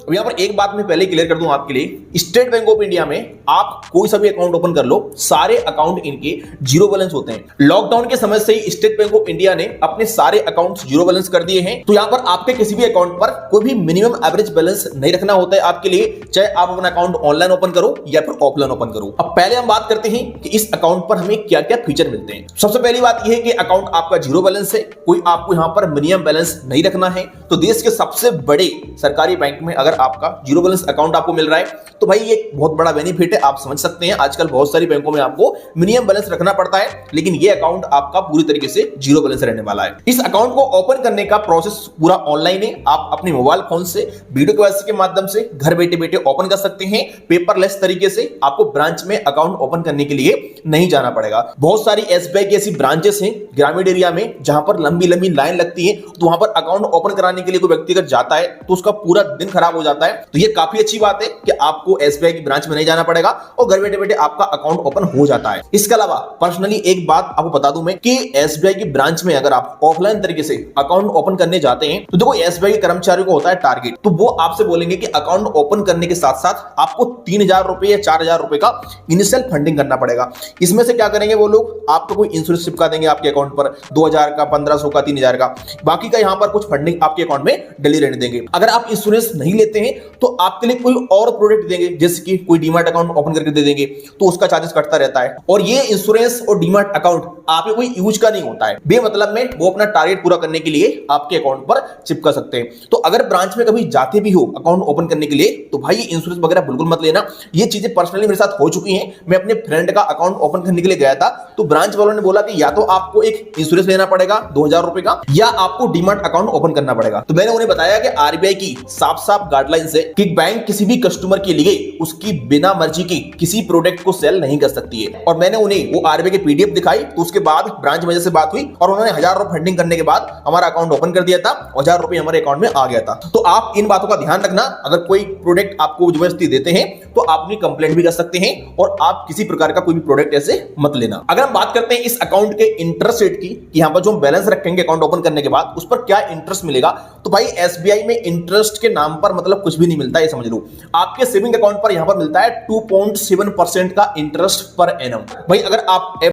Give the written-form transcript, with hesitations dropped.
अब यहाँ पर एक बात मैं पहले क्लियर कर दूं आपके लिए, स्टेट बैंक ऑफ इंडिया में आप कोई सा भी अकाउंट ओपन कर लो, सारे अकाउंट इनके जीरो बैलेंस होते हैं। लॉकडाउन के समय से ही स्टेट बैंक ऑफ इंडिया ने अपने सारे अकाउंट्स जीरो बैलेंस कर दिए हैं। तो यहाँ पर आपके किसी भी अकाउंट पर कोई भी मिनिमम एवरेज बैलेंस नहीं रखना होता है आपके लिए, चाहे आप अपना अकाउंट ऑनलाइन ओपन करो या फिर ऑफलाइन ओपन करो। अब पहले हम बात करते हैं कि इस अकाउंट पर हमें क्या क्या फीचर मिलते हैं। सबसे पहली बात यह है कि अकाउंट आपका जीरो बैलेंस है, कोई आपको यहां पर मिनिमम बैलेंस नहीं रखना है। तो देश के सबसे बड़े सरकारी बैंक में अगर आपका जीरो बैलेंस अकाउंट आपको मिल रहा है तो भाई ये बहुत बड़ा बेनिफिट है। आप समझ सकते हैं आजकल बहुत सारी बैंकों में आपको मिनिमम बैलेंस रखना पड़ता है, लेकिन ये अकाउंट आपका पूरी तरीके से जीरो बैलेंस रहने वाला है। इस अकाउंट को ओपन करने का प्रोसेस पूरा ऑनलाइन है। आप अपने मोबाइल फोन से वीडियो केवाईसी के माध्यम से घर बैठे बैठे ओपन कर सकते हैं, पेपरलेस तरीके से। आपको ब्रांच में अकाउंट ओपन करने के लिए नहीं जाना पड़ेगा। बहुत सारी एसबीआई की ऐसी ब्रांचेस हैं ग्रामीण एरिया में जहां पर लंबी लंबी लाइन लगती है, तो वहां पर अकाउंट ओपन कराने के लिए कोई व्यक्ति अगर जाता है तो उसका पूरा दिन खराब हो जाता है। तो ये काफी अच्छी बात है कि आपको एसबीआई की ब्रांच में नहीं जाना पड़ेगा और घर बैठे बैठे आपका अकाउंट ओपन हो जाता है। इसके अलावा पर्सनली एक बात आपको बता दूं मैं कि एसबीआई की ब्रांच में अगर आप ऑफलाइन तरीके से अकाउंट ओपन करने जाते हैं तो देखो एसबीआई के कर्मचारियों को होता है टारगेट, तो वो आपसे बोलेंगे कि अकाउंट ओपन करने के साथ साथ आपको 3,000 रुपए या 4,000 रुपए का इनिशियल फंडिंग करना पड़ेगा। इसमें से क्या करेंगे वो लोग, आपको कोई इंश्योरेंस चिपका देंगे आपके अकाउंट पर 2,000 का, 1,500 का, 3,000 का, बाकी का यहां पर कुछ फंडिंग आपके अकाउंट में डेली रहने देंगे। अगर आप इंश्योरेंस नहीं लेते हैं तो आपके लिए कोई और प्रोडक्ट देंगे, जैसे कि कोई डीमैट अकाउंट ओपन करके दे देंगे, तो उसका चार्जेस कटता रहता है। और ये इंश्योरेंस और डीमैट अकाउंट आपके कोई यूज का नहीं होता है, बेमतलब में वो अपना टारगेट पूरा करने के लिए आपके अकाउंट पर चिपका सकते हैं। तो अगर ब्रांच में कभी जाते भी हो अकाउंट ओपन करने के लिए तो भाई इंश्योरेंस वगैरह बिल्कुल मत लेना। ये चीजें पर्सनली मेरे साथ हो चुकी हैं। मैं अपने फ्रेंड का अकाउंट ओपन करने के लिए गया था, तो ब्रांच वालों ने बोला कि या तो आपको एक इंश्योरेंस लेना पड़ेगा 2,000 रुपए का, या आपको डीमैट अकाउंट ओपन करना पड़ेगा। तो मैंने उन्हें बताया कि आरबीआई की साफ साफ गाइडलाइंस है कि बैंक किसी भी कस्टमर के लिए उसकी बिना मर्जी की किसी प्रोडक्ट को सेल नहीं कर सकती है। और मैंने उन्हें वो आरबीआई की पीडीएफ दिखाई, तो उसके बाद ब्रांच मैनेजर से बात हुई और उन्होंने 1,000 रुपए फंडिंग करने के बाद हमारा अकाउंट ओपन कर दिया था, 1,000 रुपए हमारे अकाउंट में आ गया था। तो आप इन बातों का ध्यान रखना। अगर कोई प्रोडक्ट आपको जबरदस्ती देते हैं तो आप अपनी कंप्लेंट भी कर सकते हैं, और आप किसी प्रकार का कोई भी प्रोडक्ट ऐसे मत लेना। अगर हम बात करते हैं इस अकाउंट के इंटरेस्ट रेट की, कि यहां पर जो हम बैलेंस रखेंगे अकाउंट ओपन करने के बाद उस पर क्या इंटरेस्ट मिलेगा, तो भाई एसबीआई में इंटरेस्ट के नाम पर मतलब कुछ भी नहीं मिलता है, समझ लो। आपके सेविंग अकाउंट पर यहां पर मिलता है 2.7% का इंटरेस्ट पर एनम। भाई अगर आप